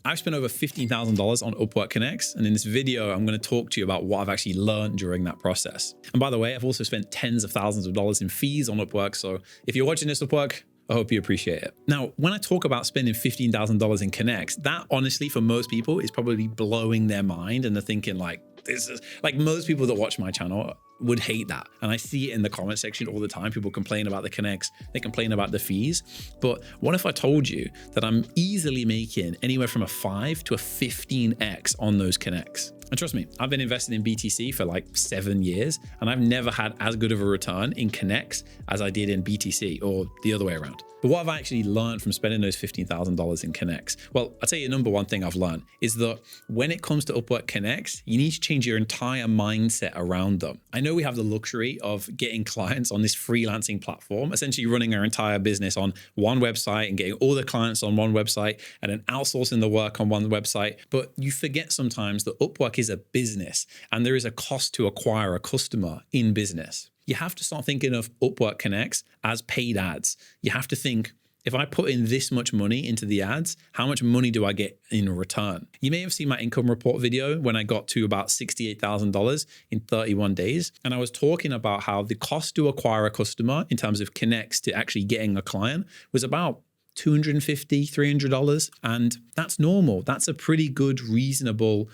I've spent over $15,000 on Upwork Connects, and in this video, I'm going to talk to you about what I've actually learned during that process. And by the way, I've also spent tens of thousands of dollars in fees on Upwork, so if you're watching this Upwork, I hope you appreciate it. Now, when I talk about spending $15,000 in Connects, that honestly, for most people, is probably blowing their mind, and they're thinking like, this is like most people that watch my channel would hate that. And I see it in the comment section all the time. People complain about the Connects, they complain about the fees. But what if I told you that I'm easily making anywhere from a 5 to a 15x on those Connects? And trust me, I've been invested in BTC for like 7 years, and I've never had as good of a return in Connects as I did in BTC, or the other way around. But what have I actually learned from spending those $15,000 in Connects? Well, I'll tell you, number one thing I've learned is that when it comes to Upwork Connects, you need to change your entire mindset around them. I know we have the luxury of getting clients on this freelancing platform, essentially running our entire business on one website and getting all the clients on one website and then outsourcing the work on one website. But you forget sometimes that Upwork is a business and there is a cost to acquire a customer in business. You have to start thinking of Upwork Connects as paid ads. You have to think, if I put in this much money into the ads, how much money do I get in return? You may have seen my income report video when I got to about $68,000 in 31 days. And I was talking about how the cost to acquire a customer in terms of Connects to actually getting a client was about $250, $300. And that's normal. That's a pretty good, reasonable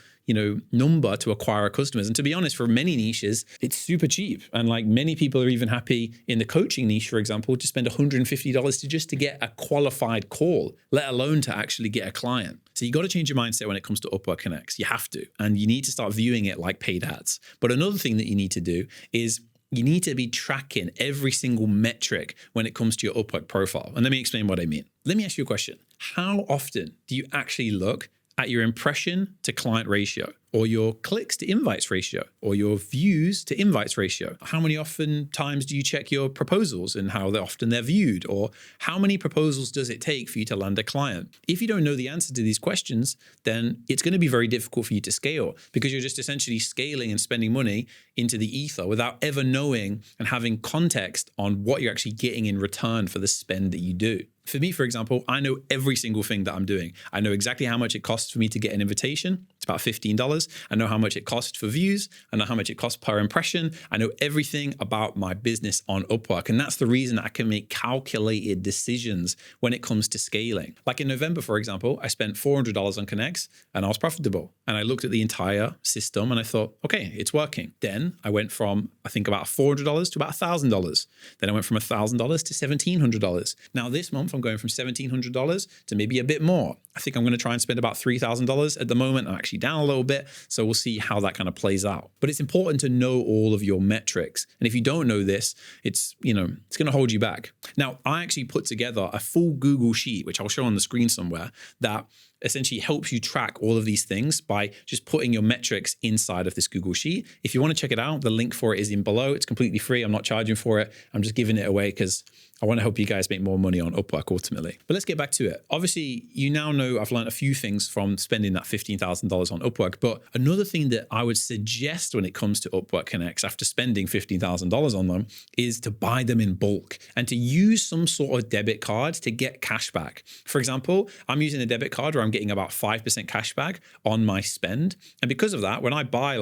number to acquire customers. And to be honest, for many niches, it's super cheap. And like many people are even happy in the coaching niche, for example, to spend $150 to get a qualified call, let alone to actually get a client. So you got to change your mindset when it comes to Upwork Connects. You have to. And you need to start viewing it like paid ads. But another thing that you need to do is you need to be tracking every single metric when it comes to your Upwork profile. And let me explain what I mean. Let me ask you a question. How often do you actually look at your impression to client ratio, or your clicks to invites ratio, or your views to invites ratio? How many often times do you check your proposals and how often they're viewed? Or how many proposals does it take for you to land a client? If you don't know the answer to these questions, then it's going to be very difficult for you to scale, because you're just essentially scaling and spending money into the ether without ever knowing and having context on what you're actually getting in return for the spend that you do. For me, for example, I know every single thing that I'm doing. I know exactly how much it costs for me to get an invitation. It's about $15. I know how much it costs for views. I know how much it costs per impression. I know everything about my business on Upwork. And that's the reason I can make calculated decisions when it comes to scaling. Like in November, for example, I spent $400 on Connects and I was profitable. And I looked at the entire system and I thought, okay, it's working. Then I went from, I think, about $400 to about $1,000. Then I went from $1,000 to $1,700. Now this month, I'm going from $1,700 to maybe a bit more. I think I'm going to try and spend about $3,000 at the moment. I'm actually down a little bit. So we'll see how that kind of plays out. But it's important to know all of your metrics. And if you don't know this, it's going to hold you back. Now, I actually put together a full Google sheet, which I'll show on the screen somewhere, that essentially helps you track all of these things by just putting your metrics inside of this Google sheet. If you want to check it out, the link for it is in below. It's completely free. I'm not charging for it. I'm just giving it away because I want to help you guys make more money on Upwork ultimately. But let's get back to it. Obviously, you now know I've learned a few things from spending that $15,000 on Upwork. But another thing that I would suggest when it comes to Upwork Connects after spending $15,000 on them is to buy them in bulk and to use some sort of debit card to get cash back. For example, I'm using a debit card where I'm getting about 5% cash back on my spend. And because of that, when I buy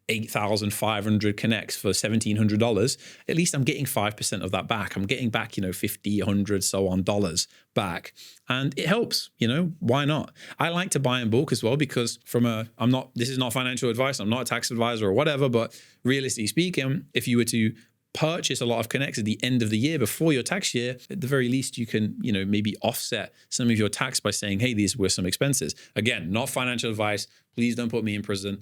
8,500 Connects for $1,700, at least I'm getting 5% of that back. I'm getting back, 50, 100, so on dollars back. And it helps, why not? I like to buy in bulk as well, because this is not financial advice. I'm not a tax advisor or whatever, but realistically speaking, if you were to purchase a lot of Connects at the end of the year before your tax year, at the very least you can, maybe offset some of your tax by saying, hey, these were some expenses. Again, not financial advice. Please don't put me in prison.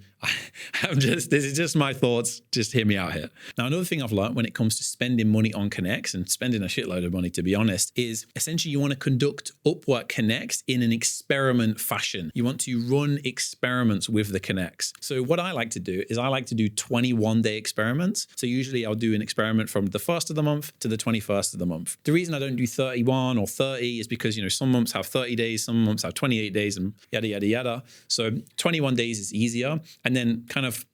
This is just my thoughts. Just hear me out here. Now, another thing I've learned when it comes to spending money on Connects, and spending a shitload of money, to be honest, is essentially you want to conduct Upwork Connects in an experiment fashion. You want to run experiments with the Connects. So what I like to do is I like to do 21-day experiments. So usually I'll do an experiment from the 1st of the month to the 21st of the month. The reason I don't do 31 or 30 is because, some months have 30 days, some months have 28 days, and yada, yada, yada. So 21 days is easier. And then kind of,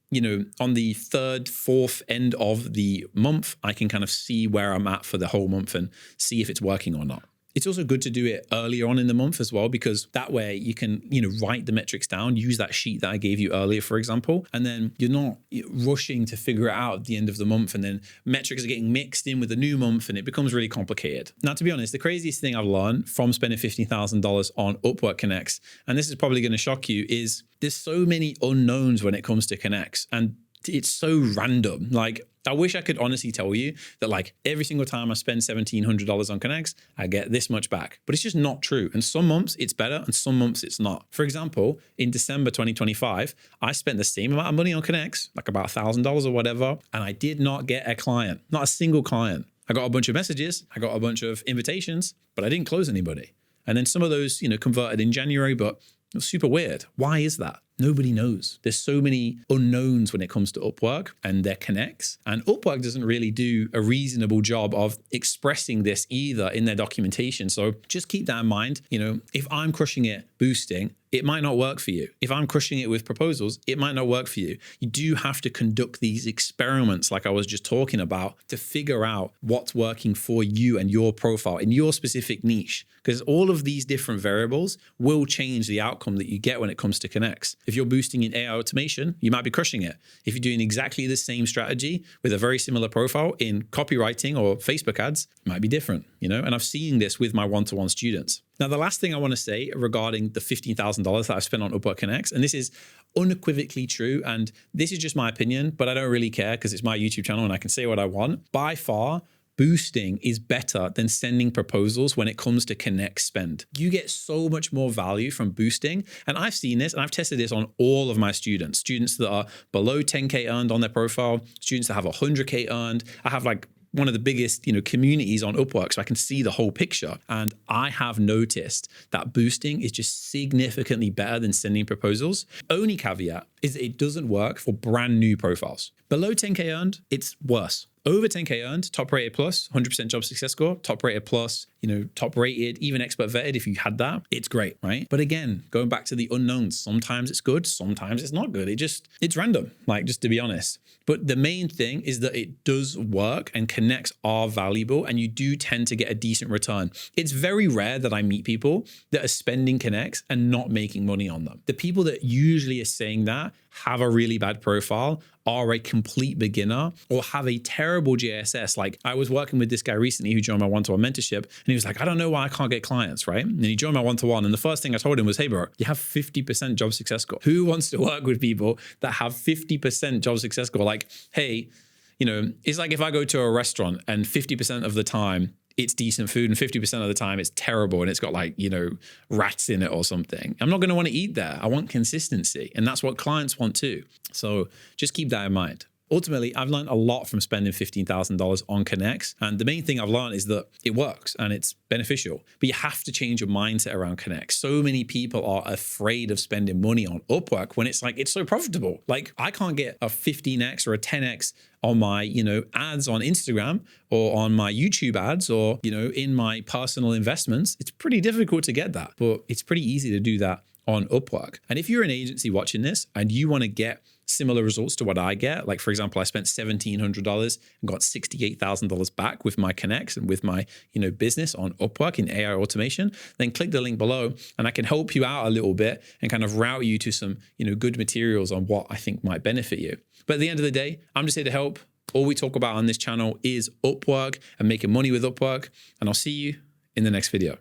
on the 3rd, 4th end of the month, I can kind of see where I'm at for the whole month and see if it's working or not. It's also good to do it earlier on in the month as well, because that way you can, write the metrics down, use that sheet that I gave you earlier, for example, and then you're not rushing to figure it out at the end of the month. And then metrics are getting mixed in with the new month and it becomes really complicated. Now, to be honest, the craziest thing I've learned from spending $15,000 on Upwork Connects, and this is probably going to shock you, is there's so many unknowns when it comes to Connects, and it's so random. Like, I wish I could honestly tell you that like every single time I spend $1,700 on Connects, I get this much back, but it's just not true. And some months it's better and some months it's not. For example, in December 2025, I spent the same amount of money on Connects, like about $1,000 or whatever, and I did not get a client, not a single client. I got a bunch of messages, I got a bunch of invitations, but I didn't close anybody. And then some of those, converted in January, but it was super weird. Why is that? Nobody knows. There's so many unknowns when it comes to Upwork and their Connects. And Upwork doesn't really do a reasonable job of expressing this either in their documentation. So just keep that in mind. If I'm crushing it boosting, it might not work for you. If I'm crushing it with proposals, it might not work for you. You do have to conduct these experiments like I was just talking about to figure out what's working for you and your profile in your specific niche, because all of these different variables will change the outcome that you get when it comes to Connects. If you're boosting in AI automation, you might be crushing it. If you're doing exactly the same strategy with a very similar profile in copywriting or Facebook ads, it might be different, and I've seen this with my one-to-one students. Now, the last thing I want to say regarding the $15,000 that I've spent on Upwork Connects, and this is unequivocally true, and this is just my opinion, but I don't really care because it's my YouTube channel and I can say what I want. By far, boosting is better than sending proposals when it comes to Connect spend. You get so much more value from boosting. And I've seen this and I've tested this on all of my students that are below 10K earned on their profile, students that have 100K earned. I have like one of the biggest, communities on Upwork, so I can see the whole picture. And I have noticed that boosting is just significantly better than sending proposals. Only caveat is that it doesn't work for brand new profiles. Below 10K earned, it's worse. Over 10K earned, top rated plus, 100% job success score, top rated plus, top rated, even expert vetted. If you had that, it's great, right? But again, going back to the unknowns, sometimes it's good, sometimes it's not good. It's random, just to be honest. But the main thing is that it does work and Connects are valuable and you do tend to get a decent return. It's very rare that I meet people that are spending Connects and not making money on them. The people that usually are saying that have a really bad profile, are a complete beginner, or have a terrible GSS. Like I was working with this guy recently who joined my one-to-one mentorship and he was like, I don't know why I can't get clients, right? And he joined my one-to-one and the first thing I told him was, hey bro, you have 50% job success score. Who wants to work with people that have 50% job success score? Like, hey, it's like if I go to a restaurant and 50% of the time it's decent food and 50% of the time it's terrible and it's got rats in it or something. I'm not going to want to eat there. I want consistency. And that's what clients want too. So just keep that in mind. Ultimately, I've learned a lot from spending $15,000 on Connects. And the main thing I've learned is that it works and it's beneficial, but you have to change your mindset around Connects. So many people are afraid of spending money on Upwork when it's so profitable. Like I can't get a 15x or a 10x on my, ads on Instagram or on my YouTube ads or, in my personal investments. It's pretty difficult to get that, but it's pretty easy to do that on Upwork. And if you're an agency watching this and you want to get similar results to what I get, like for example, I spent $1,700 and got $68,000 back with my Connects and with my, business on Upwork in AI automation, then click the link below and I can help you out a little bit and kind of route you to some, good materials on what I think might benefit you. But at the end of the day, I'm just here to help. All we talk about on this channel is Upwork and making money with Upwork. And I'll see you in the next video.